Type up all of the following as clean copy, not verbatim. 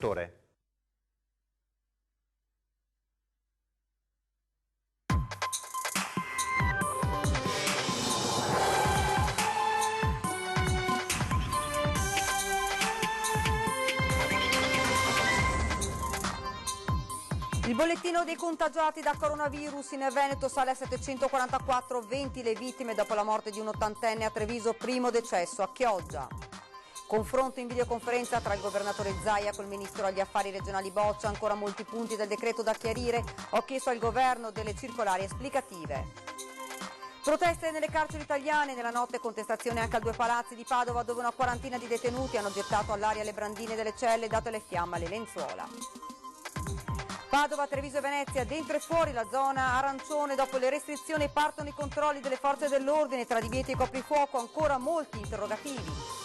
Dottore. Il bollettino dei contagiati da coronavirus in Veneto sale a 744, 20 le vittime dopo la morte di un ottantenne a Treviso, primo decesso a Chioggia. Confronto in videoconferenza tra il governatore Zaia col ministro agli affari regionali Boccia, ancora molti punti del decreto da chiarire, ho chiesto al governo delle circolari esplicative. Proteste nelle carceri italiane, nella notte contestazione anche a due palazzi di Padova dove una quarantina di detenuti hanno gettato all'aria le brandine delle celle e dato le fiamme alle lenzuola. Padova, Treviso e Venezia, dentro e fuori la zona arancione, dopo le restrizioni partono i controlli delle forze dell'ordine, tra divieti e coprifuoco ancora molti interrogativi.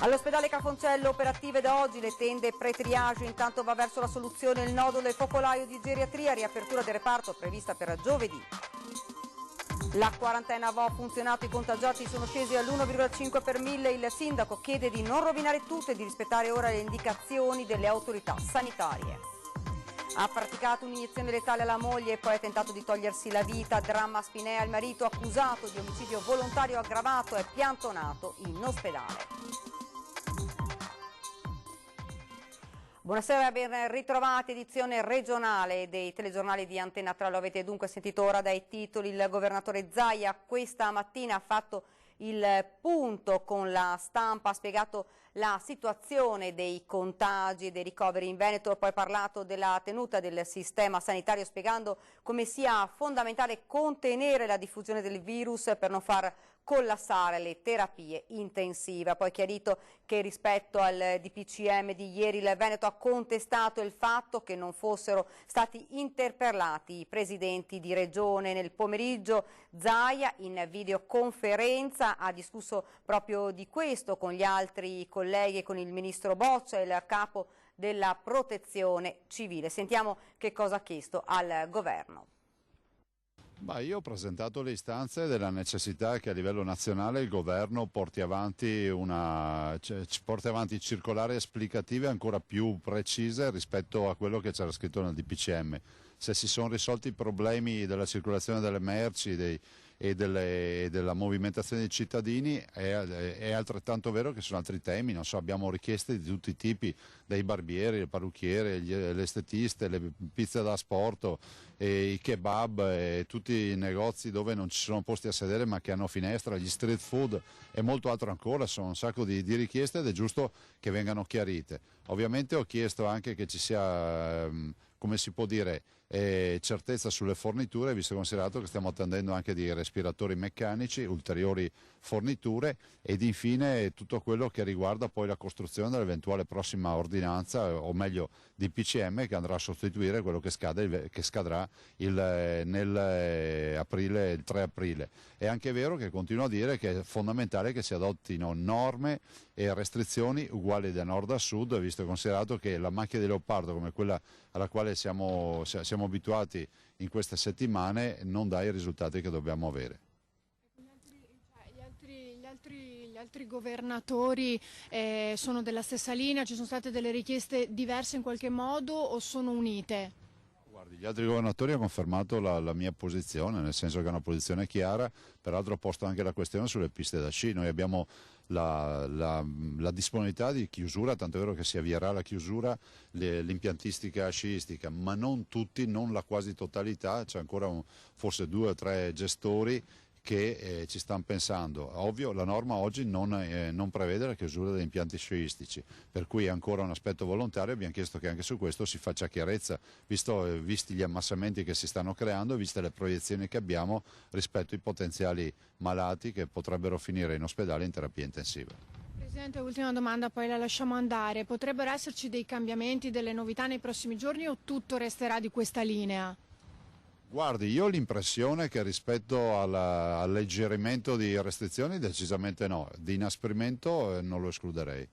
All'ospedale Cafoncello operative da oggi le tende pre-triage, intanto va verso la soluzione il nodo del focolaio di geriatria, riapertura del reparto prevista per giovedì. La quarantena ha funzionato, i contagiati sono scesi all'1,5 per 1000, il sindaco chiede di non rovinare tutto e di rispettare ora le indicazioni delle autorità sanitarie. Ha praticato un'iniezione letale alla moglie e poi ha tentato di togliersi la vita. Dramma a Spinea, il marito accusato di omicidio volontario aggravato è piantonato in ospedale. Buonasera, ben ritrovati, edizione regionale dei telegiornali di Antenna 3. Lo avete dunque sentito ora dai titoli. Il governatore Zaia questa mattina ha fatto il punto con la stampa, ha spiegato la situazione dei contagi e dei ricoveri in Veneto, ha poi parlato della tenuta del sistema sanitario spiegando come sia fondamentale contenere la diffusione del virus per non far collassare le terapie intensive. Ha poi chiarito che rispetto al DPCM di ieri il Veneto ha contestato il fatto che non fossero stati interpellati i presidenti di regione. Nel pomeriggio Zaia in videoconferenza ha discusso proprio di questo con gli altri colleghi e con il ministro Boccia, il capo della protezione civile. Sentiamo che cosa ha chiesto al governo. Io ho presentato le istanze della necessità che a livello nazionale il governo porti avanti circolari esplicative ancora più precise rispetto a quello che c'era scritto nel DPCM. Se si sono risolti i problemi della circolazione delle merci e della movimentazione dei cittadini, è altrettanto vero che sono altri temi. Non so, abbiamo richieste di tutti i tipi, dai barbieri, le parrucchiere, le estetiste, le pizze da asporto, i kebab, e tutti i negozi dove non ci sono posti a sedere ma che hanno finestra, gli street food e molto altro ancora. Sono un sacco di richieste ed è giusto che vengano chiarite. Ovviamente ho chiesto anche che ci sia, come si può dire, certezza sulle forniture, visto e considerato che stiamo attendendo anche di respiratori meccanici, ulteriori forniture, ed infine tutto quello che riguarda poi la costruzione dell'eventuale prossima ordinanza, o meglio DPCM, che andrà a sostituire quello che scadrà il 3 aprile. È anche vero che continuo a dire che è fondamentale che si adottino norme e restrizioni uguali da nord a sud, visto e considerato che la macchia di leopardo, come quella alla quale siamo abituati in queste settimane, non dà i risultati che dobbiamo avere. Gli altri governatori sono della stessa linea? Ci sono state delle richieste diverse in qualche modo o sono unite? Guardi, gli altri governatori hanno confermato la mia posizione, nel senso che è una posizione chiara. Peraltro ho posto anche la questione sulle piste da sci. Noi abbiamo la disponibilità di chiusura, tanto è vero che si avvierà la chiusura, l'impiantistica sciistica, ma non tutti, non la quasi totalità. C'è ancora forse 2 o 3 gestori che ci stanno pensando. Ovvio, la norma oggi non prevede la chiusura degli impianti sciistici, per cui è ancora un aspetto volontario. Abbiamo chiesto che anche su questo si faccia chiarezza, visti gli ammassamenti che si stanno creando e viste le proiezioni che abbiamo rispetto ai potenziali malati che potrebbero finire in ospedale in terapia intensiva. Presidente, ultima domanda, poi la lasciamo andare. Potrebbero esserci dei cambiamenti, delle novità nei prossimi giorni o tutto resterà di questa linea? Guardi, io ho l'impressione che rispetto all'alleggerimento di restrizioni decisamente no, di inasprimento non lo escluderei.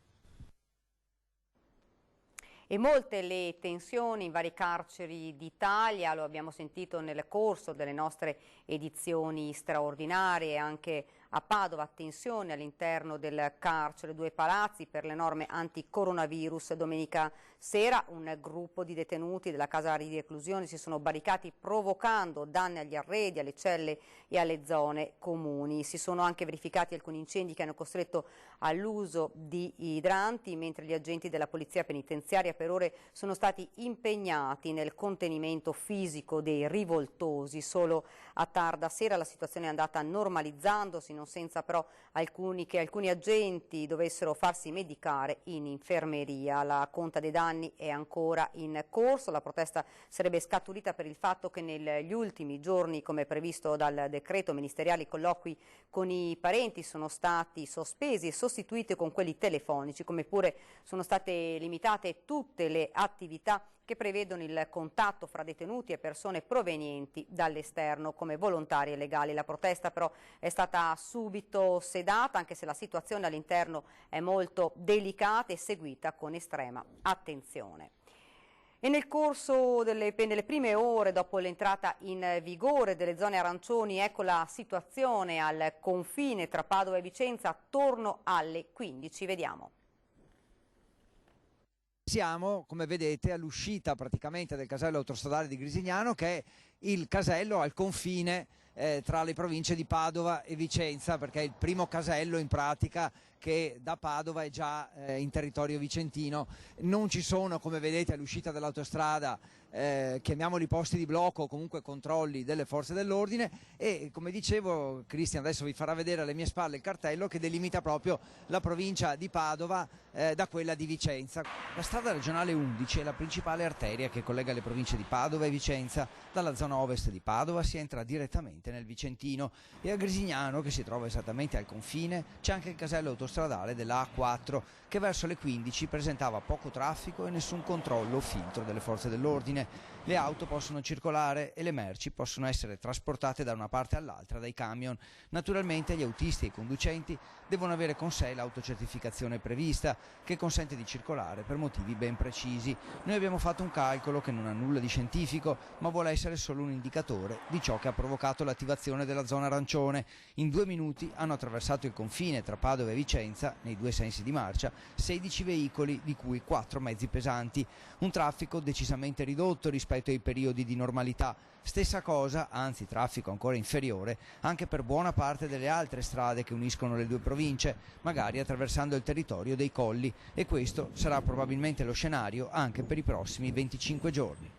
E molte le tensioni in varie carceri d'Italia, lo abbiamo sentito nel corso delle nostre edizioni straordinarie, anche A Padova tensione all'interno del carcere Due Palazzi per le norme anti-coronavirus. Domenica sera un gruppo di detenuti della casa di reclusione si sono barricati provocando danni agli arredi, alle celle e alle zone comuni. Si sono anche verificati alcuni incendi che hanno costretto all'uso di idranti, mentre gli agenti della polizia penitenziaria per ore sono stati impegnati nel contenimento fisico dei rivoltosi. Solo a tarda sera la situazione è andata normalizzandosi, non senza però che alcuni agenti dovessero farsi medicare in infermeria. La conta dei danni è ancora in corso. La protesta sarebbe scaturita per il fatto che negli ultimi giorni, come previsto dal decreto ministeriale, i colloqui con i parenti sono stati sospesi e sostituiti con quelli telefonici, come pure sono state limitate tutte le attività che prevedono il contatto fra detenuti e persone provenienti dall'esterno come volontari e legali. La protesta però è stata subito sedata, anche se la situazione all'interno è molto delicata e seguita con estrema attenzione. E nel corso delle prime ore dopo l'entrata in vigore delle zone arancioni, ecco la situazione al confine tra Padova e Vicenza attorno alle 15. Vediamo. Siamo, come vedete, all'uscita praticamente del casello autostradale di Grisignano, che è il casello al confine tra le province di Padova e Vicenza, perché è il primo casello in pratica che da Padova è già in territorio vicentino. Non ci sono, come vedete, all'uscita dell'autostrada chiamiamoli posti di blocco o comunque controlli delle forze dell'ordine, e come dicevo, Cristian adesso vi farà vedere alle mie spalle il cartello che delimita proprio la provincia di Padova da quella di Vicenza. La strada regionale 11 è la principale arteria che collega le province di Padova e Vicenza. Dalla zona ovest di Padova si entra direttamente nel Vicentino, e a Grisignano, che si trova esattamente al confine, c'è anche il casello autostradale della A4 che verso le 15 presentava poco traffico e nessun controllo o filtro delle forze dell'ordine. Le auto possono circolare e le merci possono essere trasportate da una parte all'altra dai camion. Naturalmente gli autisti e i conducenti devono avere con sé l'autocertificazione prevista, che consente di circolare per motivi ben precisi. Noi abbiamo fatto un calcolo che non ha nulla di scientifico, ma vuole essere solo un indicatore di ciò che ha provocato l'attivazione della zona arancione. In 2 minuti hanno attraversato il confine tra Padova e Vicenza, nei due sensi di marcia, 16 veicoli, di cui 4 mezzi pesanti. Un traffico decisamente ridotto rispetto ai periodi di normalità. Stessa cosa, anzi traffico ancora inferiore, anche per buona parte delle altre strade che uniscono le due province, magari attraversando il territorio dei colli, e questo sarà probabilmente lo scenario anche per i prossimi 25 giorni.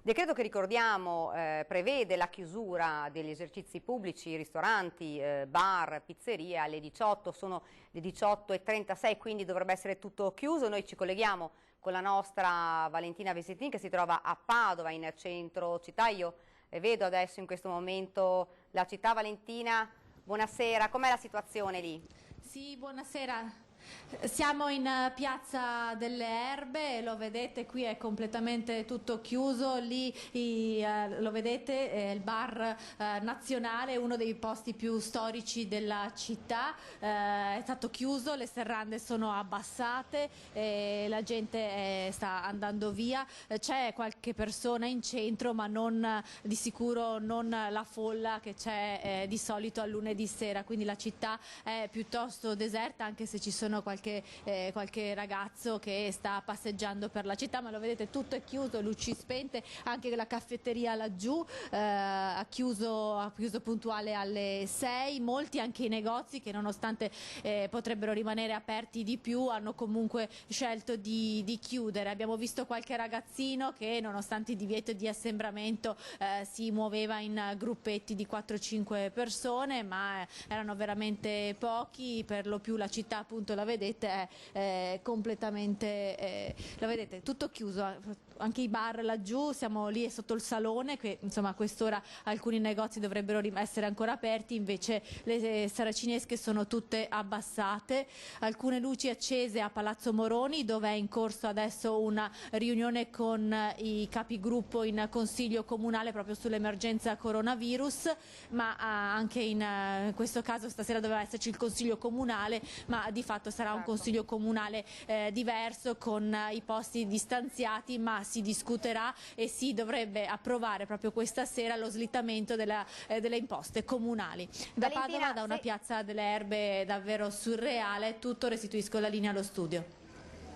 Decreto che ricordiamo prevede la chiusura degli esercizi pubblici, ristoranti, bar, pizzerie alle 18, sono le 18:36, quindi dovrebbe essere tutto chiuso. Noi ci colleghiamo con la nostra Valentina Vesetin che si trova a Padova in centro città. Io vedo adesso in questo momento la città. Valentina, buonasera, com'è la situazione lì? Sì, buonasera. Siamo in Piazza delle Erbe, lo vedete, qui è completamente tutto chiuso. Lì lo vedete, il bar nazionale, uno dei posti più storici della città, è stato chiuso, le serrande sono abbassate, la gente sta andando via. C'è qualche persona in centro, ma di sicuro non la folla che c'è di solito al lunedì sera, quindi la città è piuttosto deserta, anche se ci sono qualche ragazzo che sta passeggiando per la città, ma lo vedete, tutto è chiuso, luci spente. Anche la caffetteria laggiù ha chiuso puntuale alle 6. Molti anche i negozi, che nonostante potrebbero rimanere aperti di più, hanno comunque scelto di chiudere. Abbiamo visto qualche ragazzino che, nonostante il divieto di assembramento, si muoveva in gruppetti di 4-5 persone, ma erano veramente pochi. Per lo più la città, appunto, la vedete, è completamente, la vedete, tutto chiuso. Anche i bar laggiù, siamo lì sotto il salone, che insomma a quest'ora alcuni negozi dovrebbero essere ancora aperti, invece le saracinesche sono tutte abbassate. Alcune luci accese a Palazzo Moroni, dove è in corso adesso una riunione con i capigruppo in consiglio comunale proprio sull'emergenza coronavirus, ma anche in questo caso stasera doveva esserci il consiglio comunale, ma di fatto sarà un consiglio comunale diverso, con i posti distanziati, ma si discuterà e si dovrebbe approvare proprio questa sera lo slittamento delle imposte comunali. Da Padova, da una piazza delle Erbe davvero surreale, tutto, restituisco la linea allo studio.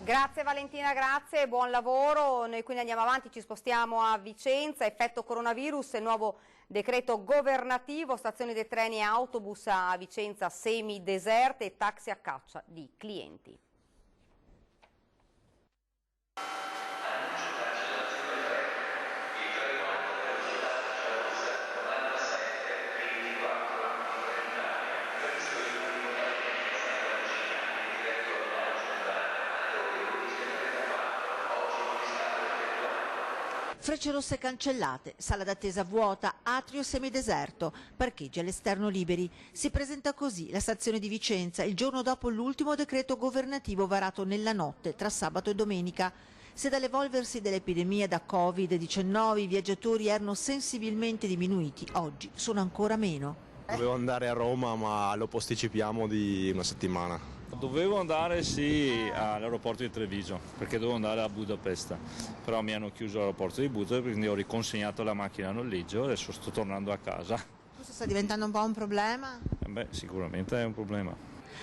Grazie Valentina, grazie, buon lavoro. Noi quindi andiamo avanti, ci spostiamo a Vicenza, effetto coronavirus, il nuovo decreto governativo, stazioni dei treni e autobus a Vicenza semideserte e taxi a caccia di clienti. Frecce rosse cancellate, sala d'attesa vuota, atrio semideserto, parcheggi all'esterno liberi. Si presenta così la stazione di Vicenza il giorno dopo l'ultimo decreto governativo varato nella notte tra sabato e domenica. Se dall'evolversi dell'epidemia da Covid-19 i viaggiatori erano sensibilmente diminuiti, oggi sono ancora meno. Dovevo andare a Roma, ma lo posticipiamo di una settimana. Dovevo andare all'aeroporto di Treviso perché dovevo andare a Budapest, però mi hanno chiuso l'aeroporto di Budapest, quindi ho riconsegnato la macchina a noleggio e adesso sto tornando a casa. Questo sta diventando un po' un problema? Sicuramente è un problema.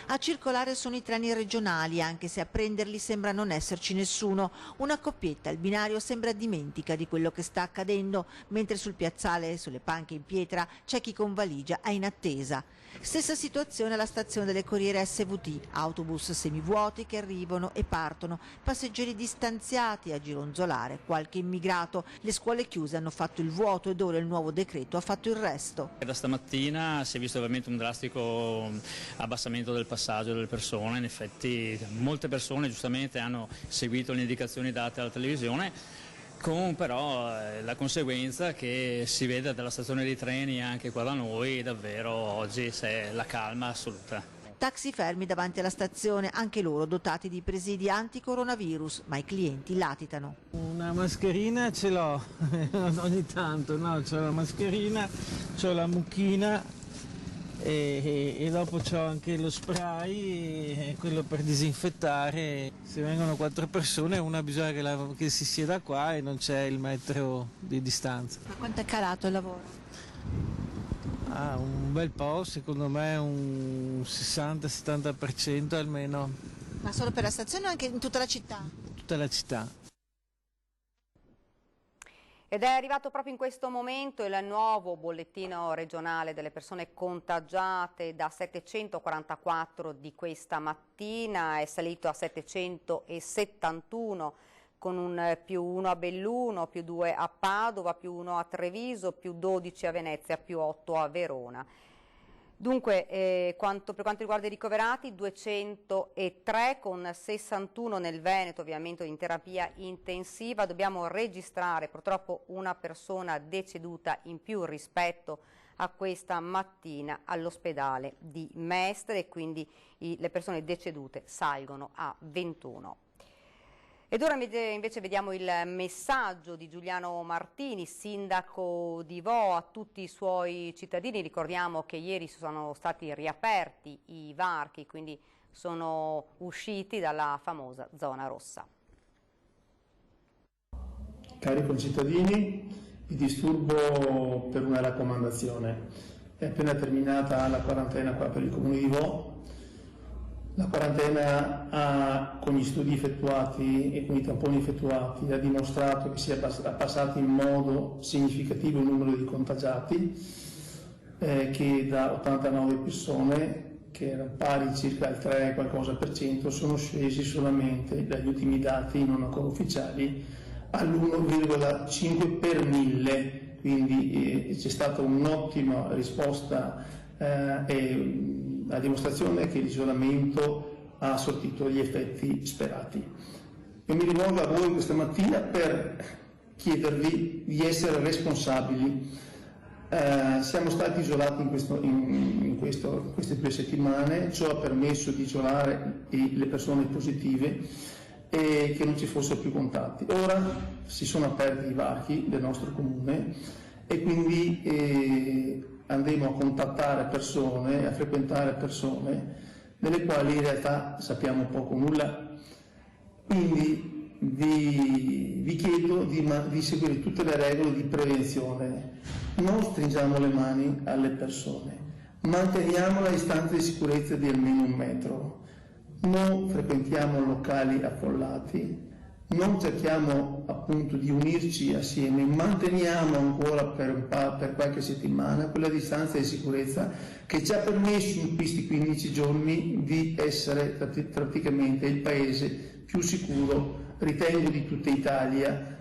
A circolare sono i treni regionali, anche se a prenderli sembra non esserci nessuno. Una coppietta al binario sembra dimentica di quello che sta accadendo, mentre sul piazzale, sulle panche in pietra, c'è chi con valigia è in attesa. Stessa situazione alla stazione delle Corriere SVT, autobus semivuoti che arrivano e partono, passeggeri distanziati a gironzolare, qualche immigrato. Le scuole chiuse hanno fatto il vuoto ed ora il nuovo decreto ha fatto il resto. Da stamattina si è visto veramente un drastico abbassamento del passaggio delle persone, in effetti molte persone giustamente hanno seguito le indicazioni date alla televisione, con però la conseguenza che si vede dalla stazione dei treni anche qua da noi davvero oggi c'è la calma assoluta. Taxi fermi davanti alla stazione, anche loro dotati di presidi anti-coronavirus, ma i clienti latitano. Una mascherina ce l'ho, ogni tanto, no? C'ho la mascherina, c'ho la mucchina e dopo c'ho anche lo spray, quello per disinfettare. Se vengono 4 persone una bisogna che si sieda qua e non c'è il metro di distanza. Ma quanto è calato il lavoro? Un bel po', secondo me un 60-70% almeno. Ma solo per la stazione o anche in tutta la città? Tutta la città. Ed è arrivato proprio in questo momento il nuovo bollettino regionale delle persone contagiate, da 744 di questa mattina è salito a 771, con un +1 a Belluno, +2 a Padova, +1 a Treviso, +12 a Venezia, +8 a Verona. Dunque, per quanto riguarda i ricoverati, 203 con 61 nel Veneto, ovviamente in terapia intensiva. Dobbiamo registrare purtroppo una persona deceduta in più rispetto a questa mattina all'ospedale di Mestre e quindi le persone decedute salgono a 21. Ed ora invece vediamo il messaggio di Giuliano Martini, sindaco di Vo, a tutti i suoi cittadini. Ricordiamo che ieri sono stati riaperti i varchi, quindi sono usciti dalla famosa zona rossa. Cari concittadini, vi disturbo per una raccomandazione. È appena terminata la quarantena qua per il Comune di Vo. La quarantena con gli studi effettuati e con i tamponi effettuati ha dimostrato che si è abbassato in modo significativo il numero di contagiati, che da 89 persone, che erano pari circa al 3 qualcosa per cento, sono scesi solamente dagli ultimi dati non ancora ufficiali all'1,5 per 1000, quindi c'è stata un'ottima risposta e la dimostrazione che l'isolamento ha sortito gli effetti sperati. Io mi rivolgo a voi questa mattina per chiedervi di essere responsabili. Siamo stati isolati in queste 2 settimane, ciò ha permesso di isolare le persone positive e che non ci fossero più contatti. Ora si sono aperti i varchi del nostro comune e quindi andremo a contattare persone, a frequentare persone delle quali in realtà sappiamo poco o nulla. Quindi vi chiedo di seguire tutte le regole di prevenzione. Non stringiamo le mani alle persone, manteniamo la distanza di sicurezza di almeno 1 metro, non frequentiamo locali affollati, non cerchiamo appunto di unirci assieme, manteniamo ancora per qualche settimana quella distanza di sicurezza che ci ha permesso in questi 15 giorni di essere praticamente il paese più sicuro, ritengo, di tutta Italia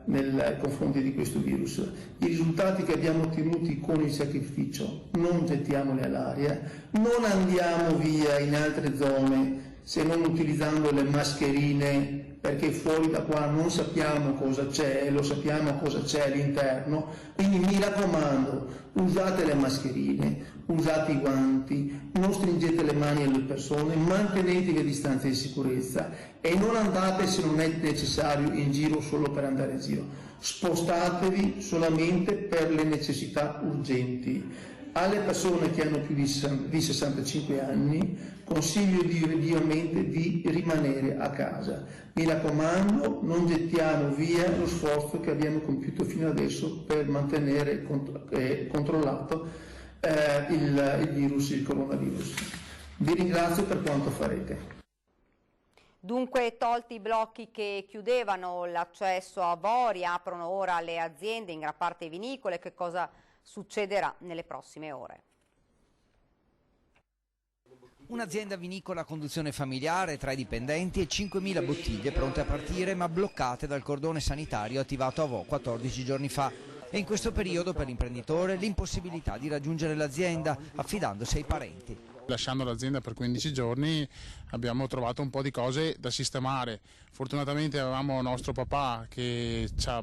nei confronti di questo virus. I risultati che abbiamo ottenuti con il sacrificio non gettiamoli all'aria, non andiamo via in altre zone se non utilizzando le mascherine, perché fuori da qua non sappiamo cosa c'è, lo sappiamo cosa c'è all'interno, quindi mi raccomando, usate le mascherine, usate i guanti, non stringete le mani alle persone, mantenetevi a distanza di sicurezza e non andate, se non è necessario, in giro solo per andare in giro, spostatevi solamente per le necessità urgenti. Alle persone che hanno più di 65 anni consiglio vivamente di rimanere a casa. Mi raccomando, non gettiamo via lo sforzo che abbiamo compiuto fino adesso per mantenere controllato il virus, il coronavirus. Vi ringrazio per quanto farete. Dunque, tolti i blocchi che chiudevano l'accesso a Vori, aprono ora le aziende, in gran parte vinicole. Che cosa succederà nelle prossime ore? Un'azienda vinicola a conduzione familiare, 3 dipendenti e 5.000 bottiglie pronte a partire ma bloccate dal cordone sanitario attivato a Vo 14 giorni fa. E in questo periodo per l'imprenditore l'impossibilità di raggiungere l'azienda affidandosi ai parenti. Lasciando l'azienda per 15 giorni abbiamo trovato un po' di cose da sistemare. Fortunatamente avevamo nostro papà che ci ha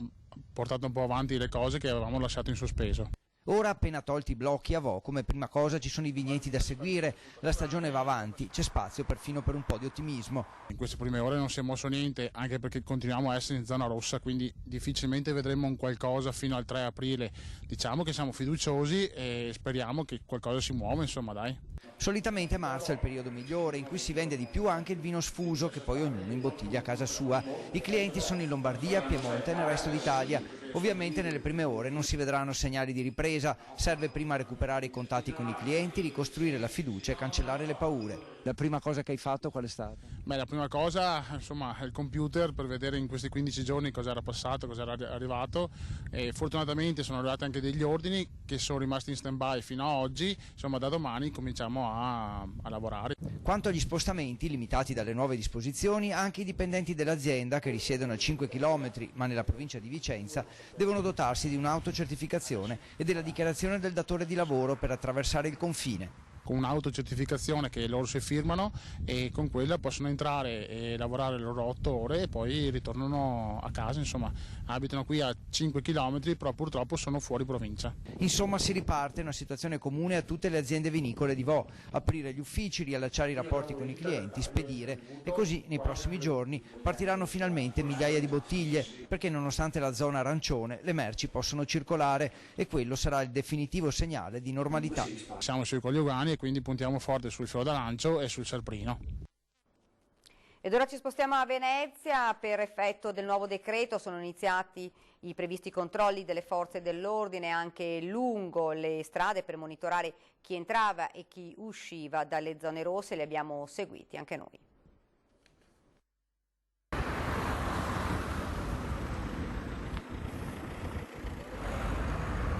portato un po' avanti le cose che avevamo lasciato in sospeso. Ora, appena tolti i blocchi a Vo, come prima cosa ci sono i vigneti da seguire, la stagione va avanti, c'è spazio perfino per un po' di ottimismo. In queste prime ore non si è mosso niente, anche perché continuiamo a essere in zona rossa, quindi difficilmente vedremo un qualcosa fino al 3 aprile. Diciamo che siamo fiduciosi e speriamo che qualcosa si muova, insomma, dai. Solitamente marzo è il periodo migliore in cui si vende di più anche il vino sfuso che poi ognuno imbottiglia a casa sua. I clienti sono in Lombardia, Piemonte e nel resto d'Italia. Ovviamente nelle prime ore non si vedranno segnali di ripresa, serve prima recuperare i contatti con i clienti, ricostruire la fiducia e cancellare le paure. La prima cosa che hai fatto qual è stata? Beh, la prima cosa, insomma, è il computer per vedere in questi 15 giorni cosa era passato, cosa era arrivato e fortunatamente sono arrivati anche degli ordini che sono rimasti in stand-by fino a oggi, insomma da domani cominciamo a lavorare. Quanto agli spostamenti limitati dalle nuove disposizioni, anche i dipendenti dell'azienda che risiedono a 5 km ma nella provincia di Vicenza devono dotarsi di un'autocertificazione e della dichiarazione del datore di lavoro per attraversare il confine. Con un'autocertificazione che loro si firmano e con quella possono entrare e lavorare le loro 8 ore e poi ritornano a casa, insomma abitano qui a 5 km però purtroppo sono fuori provincia. Insomma si riparte una situazione comune a tutte le aziende vinicole di Vo, aprire gli uffici, riallacciare i rapporti con i clienti, spedire e così nei prossimi giorni partiranno finalmente migliaia di bottiglie perché nonostante la zona arancione le merci possono circolare e quello sarà il definitivo segnale di normalità. Siamo sui coniugani e quindi puntiamo forte sul fior d'arancio e sul serprino. Ed ora ci spostiamo a Venezia. Per effetto del nuovo decreto sono iniziati i previsti controlli delle forze dell'ordine anche lungo le strade per monitorare chi entrava e chi usciva dalle zone rosse. Li abbiamo seguiti anche noi.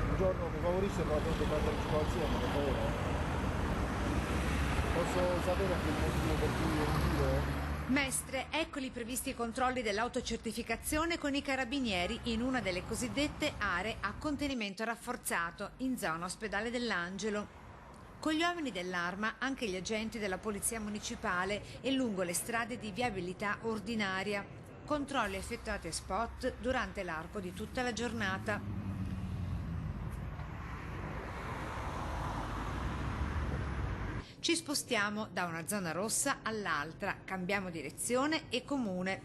Buongiorno, mi favorisce la partecipazione, per favore. Posso sapere anche il motivo per cui è in giro? Mestre, eccoli previsti i controlli dell'autocertificazione con i carabinieri in una delle cosiddette aree a contenimento rafforzato in zona ospedale dell'Angelo. Con gli uomini dell'Arma anche gli agenti della Polizia Municipale e lungo le strade di viabilità ordinaria. Controlli effettuati a spot durante l'arco di tutta la giornata. Ci spostiamo da una zona rossa all'altra, cambiamo direzione e comune.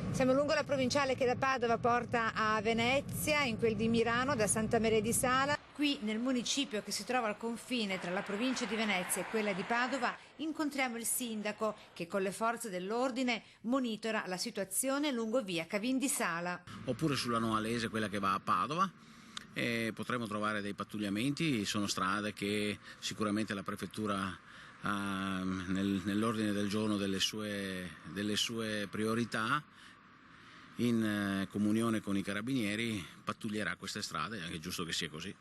Siamo lungo la provinciale che da Padova porta a Venezia, in quel di Mirano, da Santa Maria di Sala. Qui nel municipio che si trova al confine tra la provincia di Venezia e quella di Padova incontriamo il sindaco che con le forze dell'ordine monitora la situazione lungo via Cavin di Sala. Oppure sulla Noalese, quella che va a Padova, potremo trovare dei pattugliamenti, sono strade che sicuramente la prefettura nell'ordine del giorno delle sue priorità, in comunione con i carabinieri, pattuglierà queste strade, è anche giusto che sia così.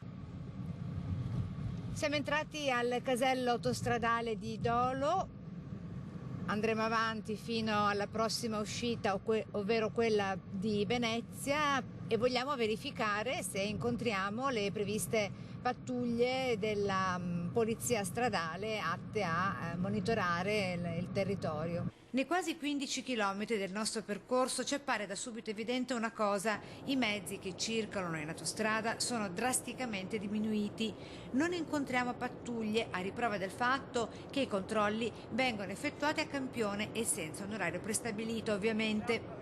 Siamo entrati al casello autostradale di Dolo, andremo avanti fino alla prossima uscita, ovvero quella di Venezia, e vogliamo verificare se incontriamo le previste pattuglie della polizia stradale atte a monitorare il territorio. Nei quasi 15 chilometri del nostro percorso ci appare da subito evidente una cosa: i mezzi che circolano in autostrada sono drasticamente diminuiti. Non incontriamo pattuglie, a riprova del fatto che i controlli vengono effettuati a campione e senza un orario prestabilito, ovviamente.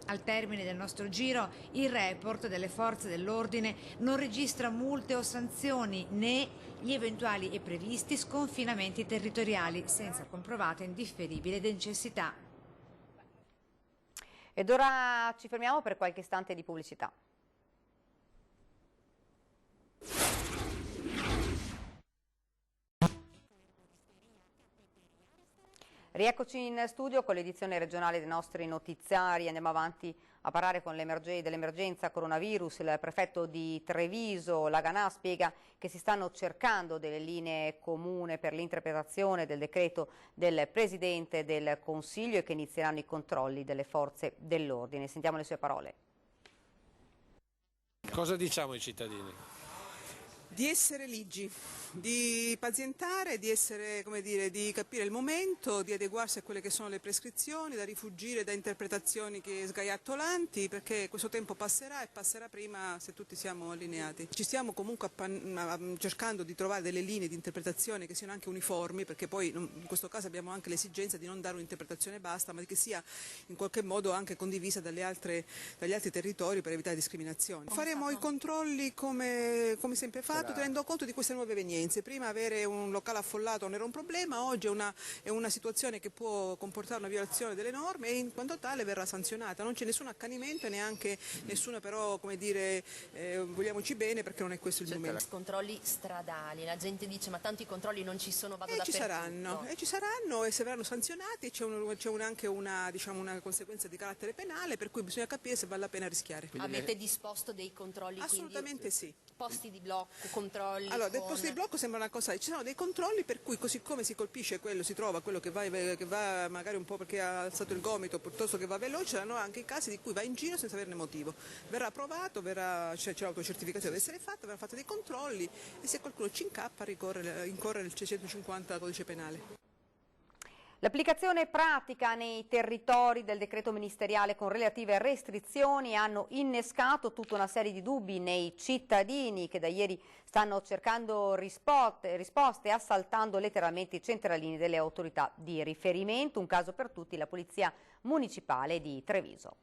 Al termine del nostro giro, il report delle forze dell'ordine non registra multe o sanzioni né gli eventuali e previsti sconfinamenti territoriali senza comprovata e indifferibile necessità. Ed ora ci fermiamo per qualche istante di pubblicità. Rieccoci in studio con l'edizione regionale dei nostri notiziari. Andiamo avanti a parlare con dell'emergenza coronavirus. Il prefetto di Treviso, Laganà, spiega che si stanno cercando delle linee comuni per l'interpretazione del decreto del Presidente del Consiglio e che inizieranno i controlli delle forze dell'ordine. Sentiamo le sue parole. Cosa diciamo ai cittadini? Di essere ligi, di pazientare, di essere, come dire, di capire il momento, di adeguarsi a quelle che sono le prescrizioni, da rifugire da interpretazioni sgaiattolanti, perché questo tempo passerà e passerà prima se tutti siamo allineati. Ci stiamo comunque cercando di trovare delle linee di interpretazione che siano anche uniformi, perché poi in questo caso abbiamo anche l'esigenza di non dare un'interpretazione basta, ma che sia in qualche modo anche condivisa dagli altri territori per evitare discriminazioni. Faremo i controlli come sempre fatto, tenendo conto di queste nuove evenienze. Prima avere un locale affollato non era un problema, oggi è una situazione che può comportare una violazione delle norme e in quanto tale verrà sanzionata. Non c'è nessun accanimento e neanche nessuna, però, come dire, vogliamoci bene, perché non è questo il momento. Controlli stradali, la gente dice ma tanti controlli non ci sono, vado dappertutto. Ci saranno e se verranno sanzionati c'è anche una conseguenza di carattere penale, per cui bisogna capire se vale la pena rischiare. Avete disposto dei controlli? Assolutamente sì. Posti di blocco, controlli? Allora, del posto di blocco sembra una cosa, ci sono dei controlli per cui così come si colpisce quello, si trova quello che va magari un po' perché ha alzato il gomito piuttosto che va veloce, saranno anche i casi di cui va in giro senza averne motivo. Verrà provato, c'è l'autocertificazione deve essere fatta, verranno fatti dei controlli e se qualcuno ci incappa incorre nel 650 codice penale. L'applicazione pratica nei territori del decreto ministeriale con relative restrizioni hanno innescato tutta una serie di dubbi nei cittadini che da ieri stanno cercando risposte assaltando letteralmente i centralini delle autorità di riferimento. Un caso per tutti, la Polizia Municipale di Treviso.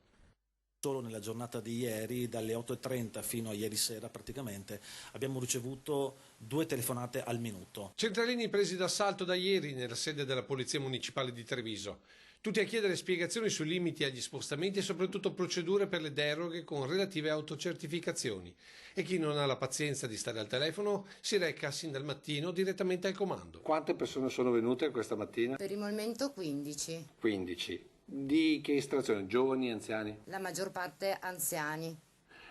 Solo nella giornata di ieri, dalle 8:30 fino a ieri sera praticamente, abbiamo ricevuto 2 telefonate al minuto. Centralini presi d'assalto da ieri nella sede della Polizia Municipale di Treviso. Tutti a chiedere spiegazioni sui limiti agli spostamenti e soprattutto procedure per le deroghe con relative autocertificazioni. E chi non ha la pazienza di stare al telefono si reca sin dal mattino direttamente al comando. Quante persone sono venute questa mattina? Per il momento 15. 15. Di che estrazione? Giovani, anziani? La maggior parte anziani.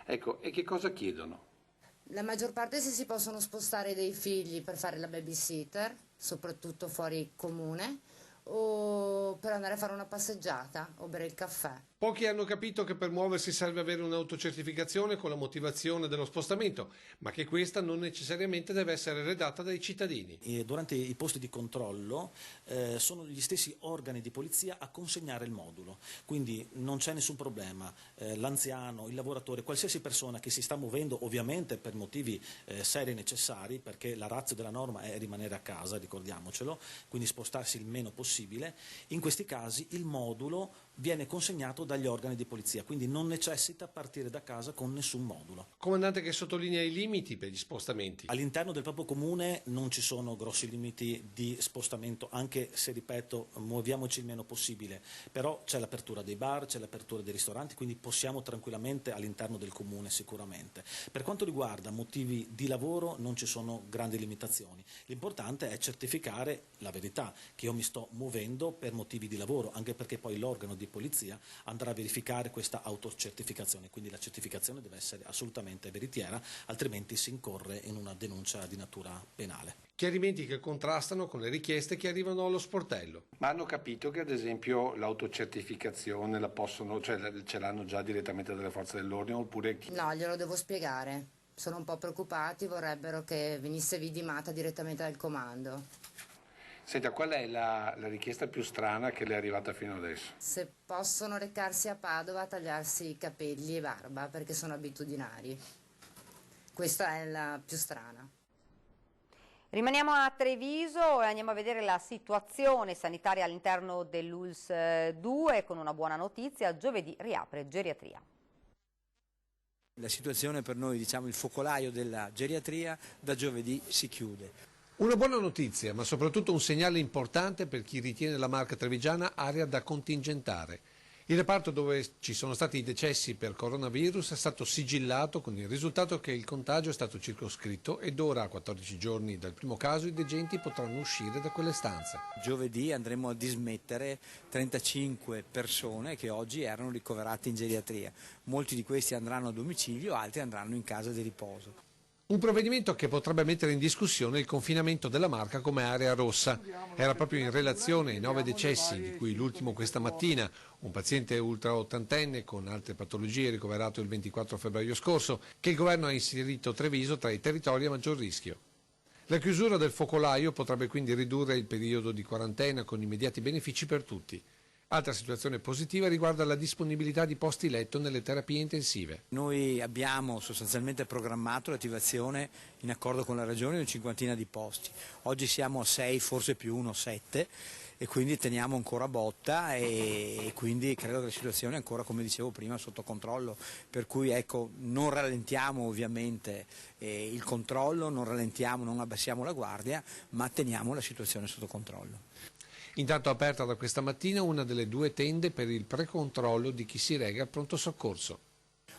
Ecco, e che cosa chiedono? La maggior parte se si possono spostare dei figli per fare la babysitter, soprattutto fuori comune, o per andare a fare una passeggiata o bere il caffè. Pochi hanno capito che per muoversi serve avere un'autocertificazione con la motivazione dello spostamento, ma che questa non necessariamente deve essere redatta dai cittadini. E durante i posti di controllo sono gli stessi organi di polizia a consegnare il modulo, quindi non c'è nessun problema. L'anziano, il lavoratore, qualsiasi persona che si sta muovendo ovviamente per motivi seri e necessari, perché la ratio della norma è rimanere a casa, ricordiamocelo, quindi spostarsi il meno possibile, in questi casi il modulo viene consegnato dagli organi di polizia, quindi non necessita partire da casa con nessun modulo. Comandante che sottolinea i limiti per gli spostamenti. All'interno del proprio comune non ci sono grossi limiti di spostamento, anche se, ripeto, muoviamoci il meno possibile, però c'è l'apertura dei bar, c'è l'apertura dei ristoranti, quindi possiamo tranquillamente all'interno del comune sicuramente. Per quanto riguarda motivi di lavoro non ci sono grandi limitazioni, l'importante è certificare la verità, che io mi sto muovendo per motivi di lavoro, anche perché poi l'organo di polizia andrà a verificare questa autocertificazione, quindi la certificazione deve essere assolutamente veritiera, altrimenti si incorre in una denuncia di natura penale. Chiarimenti che contrastano con le richieste che arrivano allo sportello. Ma hanno capito che ad esempio l'autocertificazione la possono, cioè ce l'hanno già direttamente dalle forze dell'ordine oppure... No, glielo devo spiegare. Sono un po' preoccupati, vorrebbero che venisse vidimata direttamente dal comando. Senta, qual è la richiesta più strana che le è arrivata fino adesso? Se possono recarsi a Padova a tagliarsi i capelli e barba perché sono abitudinari. Questa è la più strana. Rimaniamo a Treviso e andiamo a vedere la situazione sanitaria all'interno dell'ULSS 2 con una buona notizia: giovedì riapre geriatria. La situazione per noi, diciamo, il focolaio della geriatria da giovedì si chiude. Una buona notizia, ma soprattutto un segnale importante per chi ritiene la Marca trevigiana area da contingentare. Il reparto dove ci sono stati i decessi per coronavirus è stato sigillato con il risultato che il contagio è stato circoscritto ed ora, a 14 giorni dal primo caso, i degenti potranno uscire da quelle stanze. Giovedì andremo a dismettere 35 persone che oggi erano ricoverate in geriatria. Molti di questi andranno a domicilio, altri andranno in casa di riposo. Un provvedimento che potrebbe mettere in discussione il confinamento della Marca come area rossa. Era proprio in relazione ai 9 decessi, di cui l'ultimo questa mattina, un paziente ultra ottantenne con altre patologie ricoverato il 24 febbraio scorso, che il governo ha inserito Treviso tra i territori a maggior rischio. La chiusura del focolaio potrebbe quindi ridurre il periodo di quarantena con immediati benefici per tutti. Altra situazione positiva riguarda la disponibilità di posti letto nelle terapie intensive. Noi abbiamo sostanzialmente programmato l'attivazione in accordo con la Regione di una 50ina di posti. Oggi siamo a 6, forse più 1, 7 e quindi teniamo ancora botta e quindi credo che la situazione è ancora, come dicevo prima, sotto controllo. Per cui ecco, non rallentiamo ovviamente il controllo, non rallentiamo, non abbassiamo la guardia, ma teniamo la situazione sotto controllo. Intanto aperta da questa mattina una delle 2 tende per il precontrollo di chi si reca al pronto soccorso.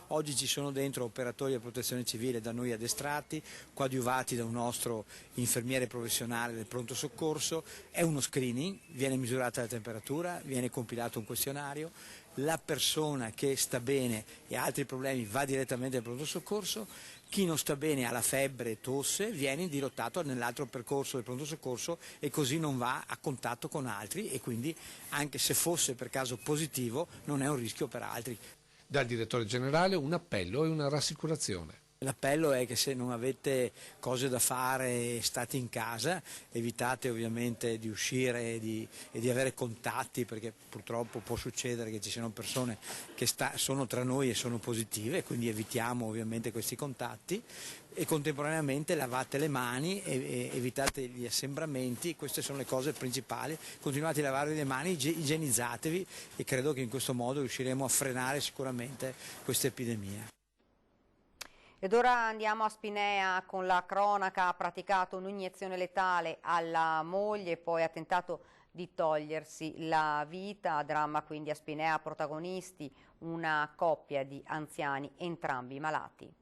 Oggi ci sono dentro operatori della protezione civile da noi addestrati, coadiuvati da un nostro infermiere professionale del pronto soccorso. È uno screening, viene misurata la temperatura, viene compilato un questionario, la persona che sta bene e ha altri problemi va direttamente al pronto soccorso. Chi non sta bene, ha la febbre, tosse, viene indirottato nell'altro percorso del pronto soccorso e così non va a contatto con altri e quindi anche se fosse per caso positivo non è un rischio per altri. Dal direttore generale un appello e una rassicurazione. L'appello è che se non avete cose da fare, state in casa, evitate ovviamente di uscire e di avere contatti, perché purtroppo può succedere che ci siano persone che sono tra noi e sono positive, quindi evitiamo ovviamente questi contatti e contemporaneamente lavate le mani e evitate gli assembramenti. Queste sono le cose principali. Continuate a lavarvi le mani, igienizzatevi e credo che in questo modo riusciremo a frenare sicuramente questa epidemia. Ed ora andiamo a Spinea con la cronaca. Ha praticato un'iniezione letale alla moglie e poi ha tentato di togliersi la vita. Dramma quindi a Spinea, protagonisti una coppia di anziani, entrambi malati.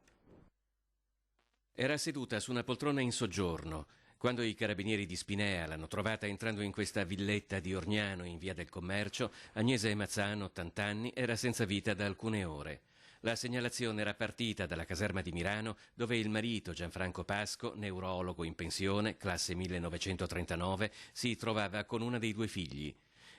Era seduta su una poltrona in soggiorno quando i carabinieri di Spinea l'hanno trovata entrando in questa villetta di Orgnano in via del Commercio. Agnese Mazzano, 80 anni, era senza vita da alcune ore. La segnalazione era partita dalla caserma di Mirano, dove il marito Gianfranco Pasco, neurologo in pensione, classe 1939, si trovava con una dei 2 figli.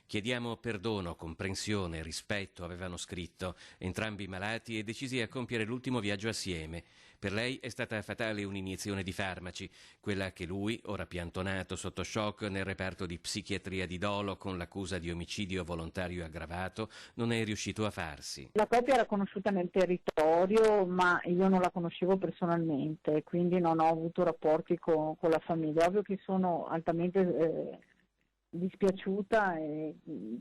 Chiediamo perdono, comprensione, rispetto, avevano scritto, entrambi malati e decisi a compiere l'ultimo viaggio assieme. Per lei è stata fatale un'iniezione di farmaci, quella che lui, ora piantonato sotto shock nel reparto di psichiatria di Dolo con l'accusa di omicidio volontario aggravato, non è riuscito a farsi. La coppia era conosciuta nel territorio, ma io non la conoscevo personalmente, quindi non ho avuto rapporti con la famiglia. Ovvio che sono altamente dispiaciuta e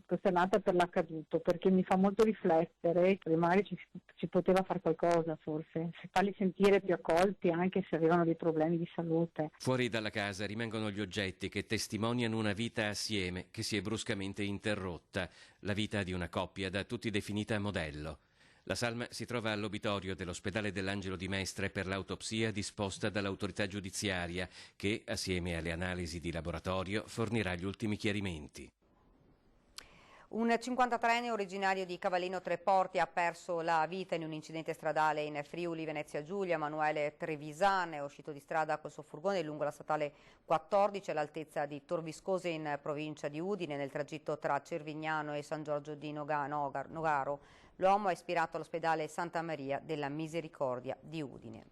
costernata per l'accaduto, perché mi fa molto riflettere che magari ci poteva fare qualcosa, forse, se farli sentire più accolti anche se avevano dei problemi di salute. Fuori dalla casa rimangono gli oggetti che testimoniano una vita assieme che si è bruscamente interrotta, la vita di una coppia da tutti definita modello. La salma si trova all'obitorio dell'ospedale dell'Angelo di Mestre per l'autopsia disposta dall'autorità giudiziaria che, assieme alle analisi di laboratorio, fornirà gli ultimi chiarimenti. Un 53enne originario di Cavallino Treporti ha perso la vita in un incidente stradale in Friuli Venezia Giulia. Manuele Trevisan è uscito di strada col suo furgone lungo la statale 14 all'altezza di Torviscose in provincia di Udine, nel tragitto tra Cervignano e San Giorgio di Nogaro. L'uomo è ispirato all'ospedale Santa Maria della Misericordia di Udine.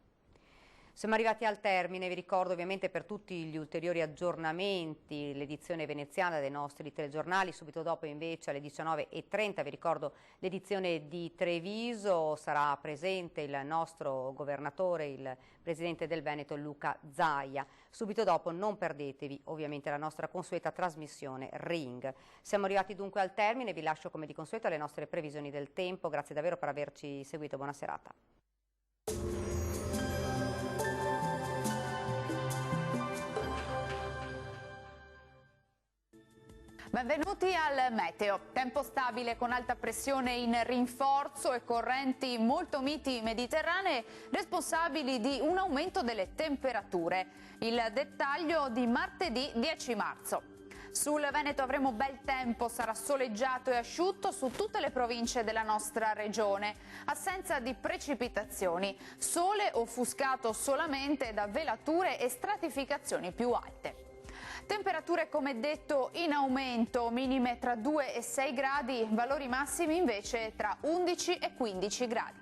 Siamo arrivati al termine, vi ricordo ovviamente per tutti gli ulteriori aggiornamenti l'edizione veneziana dei nostri telegiornali, subito dopo invece alle 19:30 vi ricordo l'edizione di Treviso, sarà presente il nostro governatore, il presidente del Veneto Luca Zaia. Subito dopo non perdetevi ovviamente la nostra consueta trasmissione Ring. Siamo arrivati dunque al termine, vi lascio come di consueto alle nostre previsioni del tempo, grazie davvero per averci seguito, buona serata. Benvenuti al meteo. Tempo stabile con alta pressione in rinforzo e correnti molto miti mediterranee responsabili di un aumento delle temperature. Il dettaglio di martedì 10 marzo. Sul Veneto avremo bel tempo, sarà soleggiato e asciutto su tutte le province della nostra regione. Assenza di precipitazioni, sole offuscato solamente da velature e stratificazioni più alte. Temperature come detto in aumento, minime tra 2 e 6 gradi, valori massimi invece tra 11 e 15 gradi.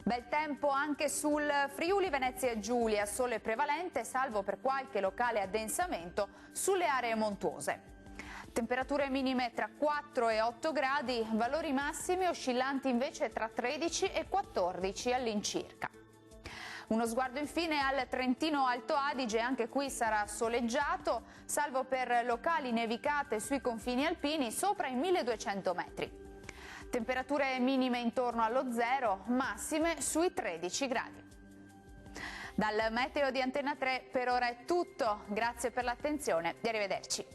Bel tempo anche sul Friuli Venezia Giulia, sole prevalente salvo per qualche locale addensamento sulle aree montuose. Temperature minime tra 4 e 8 gradi, valori massimi oscillanti invece tra 13 e 14 all'incirca. Uno sguardo infine al Trentino Alto Adige, anche qui sarà soleggiato, salvo per locali nevicate sui confini alpini sopra i 1200 metri. Temperature minime intorno allo 0, massime sui 13 gradi. Dal meteo di Antena 3 per ora è tutto, grazie per l'attenzione e arrivederci.